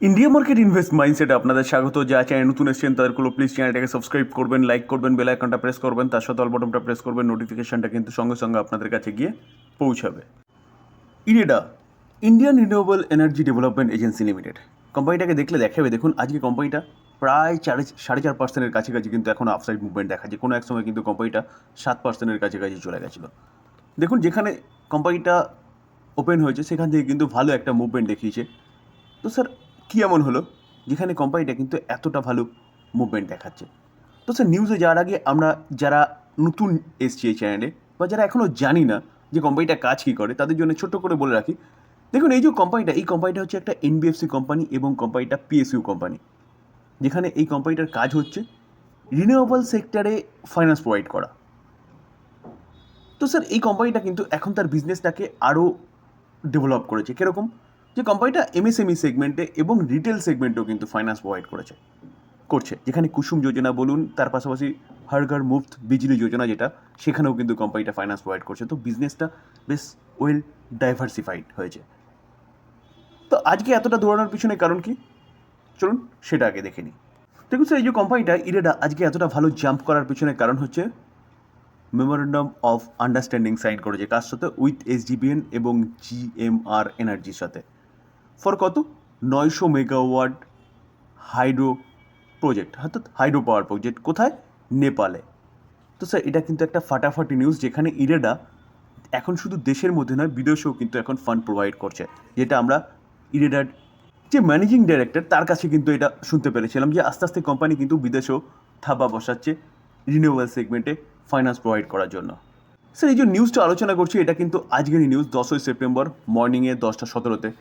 India market invest মাইন্ডসেটে আপনাদের স্বাগত। যা চ্যানেল নতুন এসেছেন তাদেরগুলো প্লিজ চ্যানেলটাকে সাবস্ক্রাইব করবেন, লাইক করবেন, বেল আইকনটা প্রেস করবেন, তার সাথে অল বাটনটা প্রেস করবেন। নোটিফিকেশনটা কিন্তু সঙ্গে সঙ্গে আপনাদের কাছে গিয়ে পৌঁছাবে। IREDA, Indian renewable energy development agency limited, কোম্পানিটাকে দেখলে দেখাবে। দেখুন আজকে কোম্পানিটা প্রায় 4.5% কাছাকাছি কিন্তু এখন আপসাইড মুভমেন্ট দেখাচ্ছে। কোনো এক সময় কিন্তু কোম্পানিটা 7%-এর কাছাকাছি চলে গেছিলো। দেখুন যেখানে কোম্পানিটা ওপেন হয়েছে সেখান থেকে কিন্তু ভালো একটা মুভমেন্ট দেখিয়েছে। তো স্যার কী এমন হলো যেখানে কোম্পানিটা কিন্তু এতটা ভালো মুভমেন্ট দেখাচ্ছে? তো স্যার নিউজে যাওয়ার আগে আমরা যারা নতুন এসছি এই চ্যানেলে বা যারা এখনও জানি না যে কোম্পানিটা কাজ কী করে, তাদের জন্য ছোট্ট করে বলে রাখি। দেখুন এই যে কোম্পানিটা হচ্ছে একটা এনবিএফসি কোম্পানি এবং কোম্পানিটা পিএসইউ কোম্পানি, যেখানে এই কোম্পানিটার কাজ হচ্ছে রিনিউয়েবল সেক্টরে ফাইন্যান্স প্রোভাইড করা। তো স্যার এই কোম্পানিটা কিন্তু এখন তার বিজনেসটাকে আরও ডেভেলপ করেছে। কীরকম? যে কোম্পানিটা এমএসএমই সেগমেন্টে এবং রিটেল সেগমেন্টেও কিন্তু ফাইন্যান্স প্রোভাইড করছে, যেখানে কুসুম যোজনা বলুন, তার পাশাপাশি হর ঘর মুফত বিজলি যোজনা যেটা, সেখানেও কিন্তু কোম্পানিটা ফাইন্যান্স প্রোভাইড করছে। তো বিজনেসটা বেশ ওয়েল ডাইভার্সিফাইড হয়েছে। তো আজকে এতটা দৌড়ানোর পিছনে কারণ কি? চলুন সেটা আগে দেখে নিই। দেখুন স্যার, এই যে কোম্পানিটা ইরেডা আজকে এতটা ভালো জাম্প করার পিছনে কারণ হচ্ছে মেমোরেন্ডাম অফ আন্ডারস্ট্যান্ডিং সাইন করেছে কার সাথে? উইথ এসডিবিএন এবং জিএমআর এনার্জির সাথে। ফর কত? 900 মেগাওয়াট হাইড্রো প্রজেক্ট, অর্থাৎ হাইড্রো পাওয়ার প্রজেক্ট। কোথায়? নেপালে। তো স্যার এটা কিন্তু একটা ফাটাফাটি নিউজ, যেখানে ইরেডা এখন শুধু দেশের মধ্যে নয় বিদেশেও কিন্তু এখন ফান্ড প্রোভাইড করছে, যেটা আমরা ইরেডার যে ম্যানেজিং ডাইরেক্টর তার কাছে কিন্তু এটা শুনতে পেরেছিলাম যে আস্তে আস্তে কোম্পানি কিন্তু বিদেশেও থাবা বসাচ্ছে রিনিউয়েবল সেগমেন্টে ফাইন্যান্স প্রোভাইড করার জন্য। স্যার এই যে নিউজটা আলোচনা করছি এটা কিন্তু আজকেরই নিউজ, 10ই সেপ্টেম্বর মর্নিংয়ে 10:17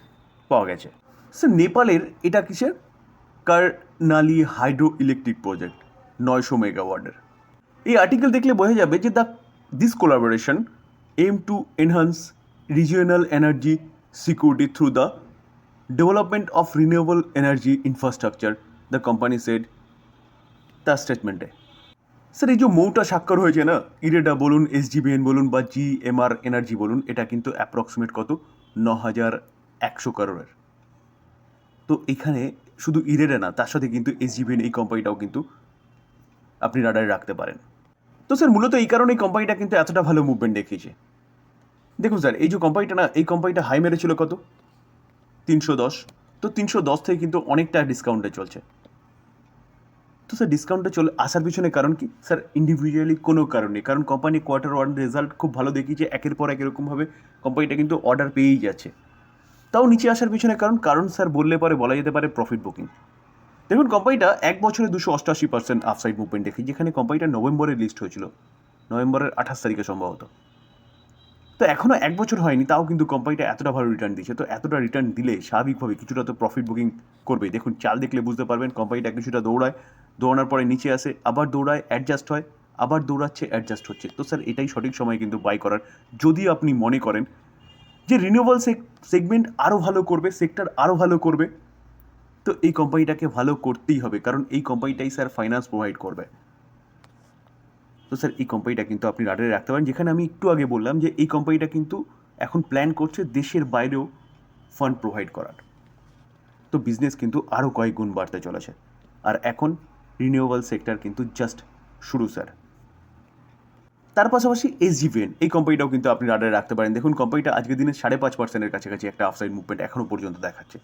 পাওয়া গেছে। স্যার নেপালের এটা কিসের? কারনালি হাইড্রো ইলেকট্রিক প্রজেক্ট, 900 মেগাওয়াটের। এই আর্টিকেল দেখলে বোঝা যাবে যে this collaboration aims to enhance regional energy security through the development of renewable energy infrastructure, the company said তার স্টেটমেন্টে। স্যার এই যে মৌটা স্বাক্ষর হয়েছে না, ইরেডা বলুন, এসডিবিএন বলুন বা জিএমআর এনার্জি বলুন, এটা কিন্তু অ্যাপ্রক্সিমেট কত? 9,100 করোড়ের। তো এখানে শুধু ইরেডা না, তার সাথে কিন্তু এসডিবিএন এই কোম্পানিটাও কিন্তু আপনি রাডারে রাখতে পারেন। তো স্যার মূলত এই কারণে এই কোম্পানিটা কিন্তু এতটা ভালো মুভমেন্ট দেখিয়েছে। দেখুন স্যার এই যে কোম্পানিটা না, এই কোম্পানিটা হাই মেরেছিল কত? 310। তো 310 থেকে কিন্তু অনেকটা ডিসকাউন্টে চলছে। তো স্যার ডিসকাউন্টে চলে আসার পিছনে কারণ কি? স্যার ইন্ডিভিজুয়ালি কোনো কারণ নেই, কারণ কোম্পানি Q1 রেজাল্ট খুব ভালো দেখিয়েছে, একের পর এক এরকমভাবে কোম্পানিটা কিন্তু অর্ডার পেয়েই যাচ্ছে। তাও নিচে আসার পিছনে কারণ স্যার বললে পরে বলা যেতে পারে প্রফিট বুকিং। দেখুন কোম্পানিটা এক বছরে 288% আপসাইড মুভমেন্ট দেখি, যেখানে কোম্পানিটা নভেম্বরে লিস্ট হয়েছিল, নভেম্বরের 28 তারিখে সম্ভবত। তো এখনও এক বছর হয়নি, তাও কিন্তু কোম্পানিটা এতটা ভালো রিটার্ন দিচ্ছে। তো এতটা রিটার্ন দিলে স্বাভাবিকভাবে কিছুটা তো প্রফিট বুকিং করবে। দেখুন চাল দেখলে বুঝতে পারবেন কোম্পানিটা কিছুটা দৌড়ানোর পরে নিচে আসে, আবার দৌড়ায়, অ্যাডজাস্ট হয়, আবার দৌড়াচ্ছে, অ্যাডজাস্ট হচ্ছে। তো স্যার এটাই সঠিক সময় কিন্তু বাই করার, যদি আপনি মনে করেন যে রিনিউয়েবল সেগমেন্ট আরও ভালো করবে, সেক্টর আরও ভালো করবে। তো এই কোম্পানিটাকে ভালো করতেই হবে, কারণ এই কোম্পানিটাই স্যার ফাইন্যান্স প্রোভাইড করবে। তো স্যার এই কোম্পানিটা কিন্তু আপনি রাডারে রাখতে পারেন, যেখানে আমি একটু আগে বললাম যে এই কোম্পানিটা কিন্তু এখন প্ল্যান করছে দেশের বাইরেও ফান্ড প্রোভাইড করার। তো বিজনেস কিন্তু আরও কয়েক গুণ বাড়তে চলেছে। আর এখন রিনিউয়েবল সেক্টর কিন্তু জাস্ট শুরু স্যার। তার পাশাপাশি এসজিভিএন এই কোম্পানিটাও কিন্তু আপনি রাডারে রাখতে পারেন। দেখুন কোম্পানিটা আজকের দিনে 5.5%-এর কাছাকাছি একটা আপসাইড মুভমেন্ট এখনও পর্যন্ত দেখাচ্ছে।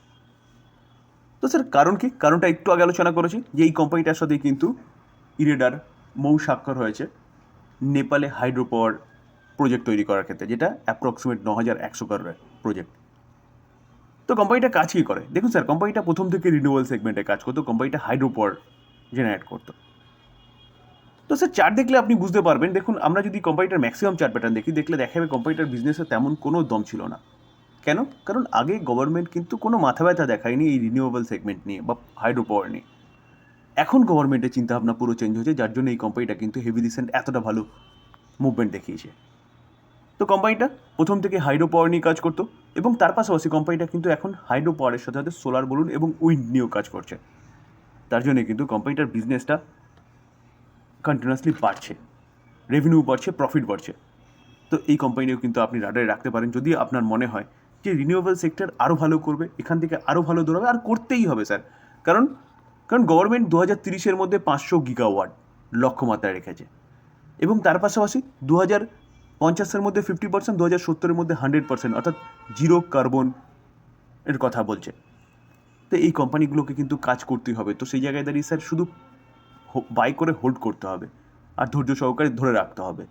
তো স্যার কারণ কি? কারণটা একটু আগে আলোচনা করেছি যে এই কোম্পানিটার সাথে কিন্তু ইরেডার মৌ স্বাক্ষর হয়েছে নেপালে হাইড্রো পাওয়ার প্রজেক্ট তৈরি করার ক্ষেত্রে, যেটা অ্যাপ্রক্সিমেট 9,100 করোড়ের প্রজেক্ট। তো কোম্পানিটা কাজ কী করে? দেখুন স্যার কোম্পানিটা প্রথম থেকে রিনিউয়েবল সেগমেন্টে কাজ করতো, কোম্পানিটা হাইড্রো পাওয়ার জেনারেট করতো। তো স্যার চার্ট দেখলে আপনি বুঝতে পারবেন। দেখুন আমরা যদি কোম্পানিটার ম্যাক্সিমাম চার্ট প্যাটার্ন দেখি, দেখলে দেখা যাবে কোম্পানিটার বিজনেসে তেমন কোনো দম ছিল না। কেন? কারণ আগে গভর্নমেন্ট কিন্তু কোনো মাথা ব্যথা দেখায়নি এই রিনিউয়েবল সেগমেন্ট নিয়ে বা হাইড্রো পাওয়ার নিয়ে। এখন গভর্নমেন্টের চিন্তাভাবনা পুরো চেঞ্জ হয়েছে, যার জন্য এই কোম্পানিটা কিন্তু হেভি রিসেন্ট এতটা ভালো মুভমেন্ট দেখিয়েছে। তো কোম্পানিটা প্রথম থেকে হাইড্রো পাওয়ার নিয়ে কাজ করতো, এবং তার পাশাপাশি কোম্পানিটা কিন্তু এখন হাইড্রো পাওয়ারের সাথে সাথে সোলার বলুন এবং উইন্ড নিয়েও কাজ করছে। তার জন্য কিন্তু কোম্পানিটার বিজনেসটা কন্টিনিউয়াসলি বাড়ছে, রেভিনিউ বাড়ছে, প্রফিট বাড়ছে। তো এই কোম্পানিও কিন্তু আপনি রাডারে রাখতে পারেন, যদি আপনার মনে হয় যে রিনিউয়েবল সেক্টর আরও ভালো করবে, এখান থেকে আরও ভালো দৌড়াবে, আর করতেই হবে স্যার। কারণ কারণ গভর্নমেন্ট 2030-এর মধ্যে 500 গিগাওয়াট লক্ষ্যমাত্রায় রেখেছে, এবং তার পাশাপাশি 2050-এর মধ্যে 50%, 2070-এর মধ্যে 100%, অর্থাৎ জিরো কার্বন এর কথা বলছে। তো এই কোম্পানিগুলোকে কিন্তু কাজ করতেই হবে। তো সেই জায়গায় দাঁড়িয়ে স্যার শুধু বাই করে হোল্ড করতে হবে আর ধৈর্য সহকারে ধরে রাখতে হবে।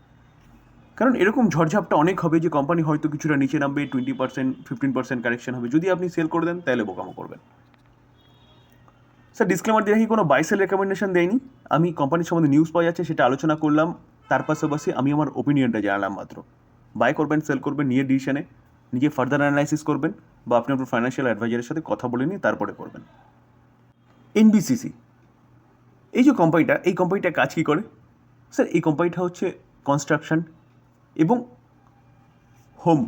কারণ এরকম ঝড়ঝাপটা অনেক হবে যে কোম্পানি হয়তো কিছুটা নিচে নামবে, 20%, 15% কারেকশন হবে। যদি আপনি সেল করে দেন তাহলে বোকামো করবেন। স্যার ডিসক্লেমার দিয়ে রাখি, কোনো বাই সেল রেকমেন্ডেশন দেয়নি। আমি কোম্পানির সম্বন্ধে নিউজ পাওয়া যাচ্ছে সেটা আলোচনা করলাম, তার পাশাপাশি আমি আমার ওপিনিয়নটা জানালাম মাত্র। বাই করবেন, সেল করবেন নিজের ডিসিশনে, নিজে ফার্দার অ্যানালাইসিস করবেন, বা আপনি আপনার ফাইন্যান্সিয়াল অ্যাডভাইজারের সাথে কথা বলে নিয়ে তারপরে করবেন। এনবিসিসি, এই যে কোম্পানিটা, এই কোম্পানিটা কাজ কী করে স্যার? এই কোম্পানিটা হচ্ছে কনস্ট্রাকশন এবং হোম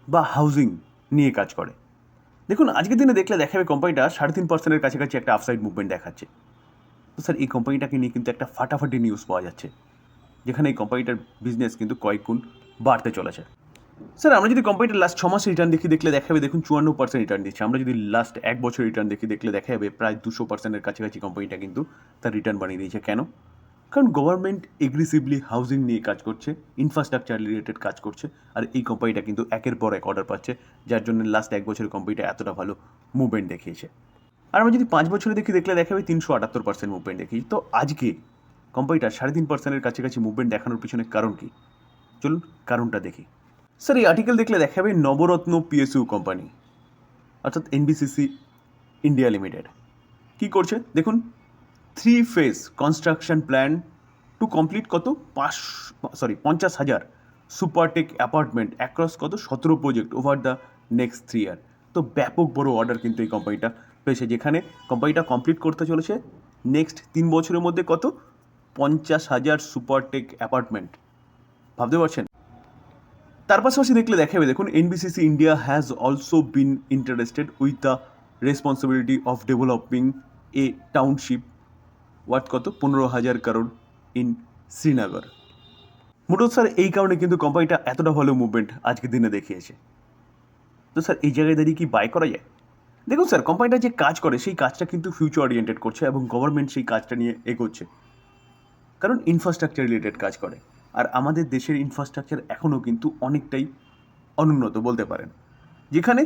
বা হাউজিং নিয়ে কাজ করে। দেখুন আজকের দিনে দেখলে দেখা যাবে কোম্পানিটা 3.5%-এর কাছাকাছি একটা আপসাইড মুভমেন্ট দেখাচ্ছে। তো স্যার এই কোম্পানিটাকে নিয়ে কিন্তু একটা ফাটাফাটি নিউজ পাওয়া যাচ্ছে, যেখানে এই কোম্পানিটার বিজনেস কিন্তু কয়েক গুণ বাড়তে চলেছে। স্যার আমরা যদি কোম্পানিটার লাস্ট 6 মাসে রিটার্ন দেখলে দেখা যাবে, দেখুন 54% রিটার্ন দিচ্ছে। আমরা যদি লাস্ট 1 বছর রিটার্ন দেখলে দেখা যাবে প্রায় 200%-এর কাছাকাছি কোম্পানিটা কিন্তু তার রিটার্ন বানিয়ে দিয়েছে। কেন? কারণ গভর্নমেন্ট এগ্রেসিভলি হাউজিং নিয়ে কাজ করছে, ইনফ্রাস্ট্রাকচার রিলেটেড কাজ করছে, আর এই কোম্পানিটা কিন্তু একের পর এক অর্ডার পাচ্ছে, যার জন্য লাস্ট 1 বছরের কোম্পানিটা এতটা ভালো মুভমেন্ট দেখিয়েছে। আর আমরা যদি 5 বছরে দেখলে দেখা যাবে 378% মুভমেন্ট দেখিয়েছি। তো আজকে কোম্পানিটা 3.5%-এর কাছাকাছি মুভমেন্ট দেখানোর পিছনে কারণ কি? চলুন কারণটা দেখি। স্যার এই আর্টিকেল দেখলে দেখা যাবে নবরত্ন পিএসইউ কোম্পানি, অর্থাৎ এনবিসিসি ইন্ডিয়া লিমিটেড কী করছে দেখুন। 3 phase construction plan to complete কত 50,000 সুপারটেক অ্যাপার্টমেন্ট অ্যাক্রস কত 17 প্রজেক্ট ওভার দ্য নেক্সট 3 ইয়ার। তো ব্যাপক বড় অর্ডার কিন্তু এই কোম্পানিটা পেয়েছে, যেখানে কোম্পানিটা কমপ্লিট করতে চলেছে নেক্সট 3 বছরের মধ্যে কত 50,000 সুপারটেক অ্যাপার্টমেন্ট। ভাবতে পারছেন? তার পাশাপাশি দেখলে দেখা যাবে, দেখুন NBCC India has also been interested with the responsibility of developing A township worth কত 15,000 কারোর ইন শ্রীনগর। মোটর স্যার এই কারণে কিন্তু কোম্পানিটা এতটা ভালো মুভমেন্ট আজকের দিনে দেখিয়েছে। তো স্যার এই জায়গায় দাঁড়িয়ে কি বাই করা যায়? দেখুন স্যার কোম্পানিটা যে কাজ করে সেই কাজটা কিন্তু ফিউচার ওরিয়েন্টেড করছে, এবং গভর্নমেন্ট সেই কাজটা নিয়ে এগোচ্ছে, কারণ ইনফ্রাস্ট্রাকচার রিলেটেড কাজ করে। আর আমাদের দেশের ইনফ্রাস্ট্রাকচার এখনও কিন্তু অনেকটাই অনুন্নত বলতে পারেন। যেখানে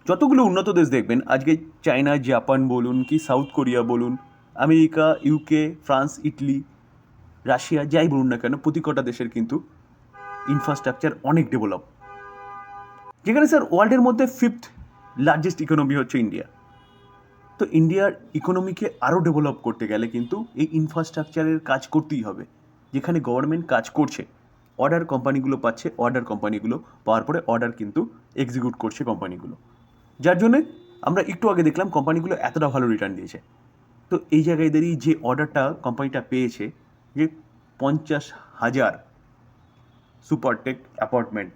যতগুলো উন্নত দেশ দেখবেন আজকে, চায়না, জাপান বলুন কি সাউথ কোরিয়া বলুন, America, UK, France, Italy, Russia, যাই বলুন না কেন, প্রতি কটা দেশের কিন্তু ইনফ্রাস্ট্রাকচার অনেক ডেভেলপ। যেখানে স্যার ওয়ার্ল্ডের মধ্যে 5th লার্জেস্ট ইকোনমি হচ্ছে ইন্ডিয়া। তো ইন্ডিয়ার ইকোনমিকে আরও ডেভেলপ করতে গেলে কিন্তু এই ইনফ্রাস্ট্রাকচারের কাজ করতেই হবে, যেখানে গভর্নমেন্ট কাজ করছে, অর্ডার কোম্পানিগুলো পাচ্ছে, অর্ডার কোম্পানিগুলো পাওয়ার পরে অর্ডার কিন্তু এক্সিকিউট করছে কোম্পানিগুলো, যার জন্যে আমরা একটু আগে দেখলাম কোম্পানিগুলো এতটা ভালো রিটার্ন দিয়েছে। তো এই জায়গায় দাঁড়িয়ে যে অর্ডারটা কোম্পানিটা পেয়েছে, যে 50,000 সুপারটেক অ্যাপার্টমেন্ট,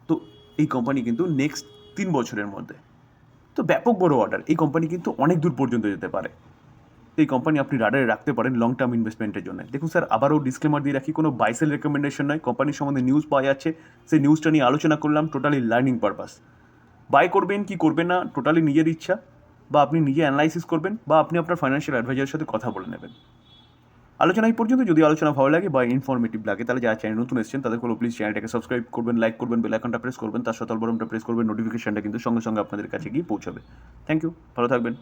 তো এই কোম্পানি কিন্তু নেক্সট 3 বছরের মধ্যে, তো ব্যাপক বড় অর্ডার, এই কোম্পানি কিন্তু অনেক দূর পর্যন্ত যেতে পারে। তো এই কোম্পানি আপনি রাডারে রাখতে পারেন লং টার্ম ইনভেস্টমেন্টের জন্য। দেখুন স্যার আবারও ডিসক্লেমার দিয়ে রাখি, কোনো বাইসেল রেকমেন্ডেশন নয়, কোম্পানির সম্বন্ধে নিউজ পাওয়া যাচ্ছে, সেই নিউজটা নিয়ে আলোচনা করলাম, টোটালি লার্নিং পারপাস। বাই করবেন কি করবেন না টোটালি নিজের ইচ্ছা, বা আপনি নিজে অ্যানালাইসিস করবেন, বা আপনি আপনার ফাইন্যান্সিয়াল অ্যাডভাইজারের সাথে কথা বলে নেবেন। আলোচনা এই পর্যন্ত। যদি আলোচনা ভালো লাগে বা ইনফরমেটিভ লাগে, তাহলে যারা চ্যানেল নতুন এসেছেন তাদের হলো প্লিজ চ্যানেলটাকে সাবস্ক্রাইব করবেন, লাইক করবেন, বেল আইকনটা প্রেস করবেন, তার সাথে অল বাটনটা প্রেস করবেন, নোটিফিকেশনটা কিন্তু সঙ্গে সঙ্গে আপনাদের কাছে গিয়ে পৌঁছাবে। থ্যাংক ইউ, ভালো থাকবেন।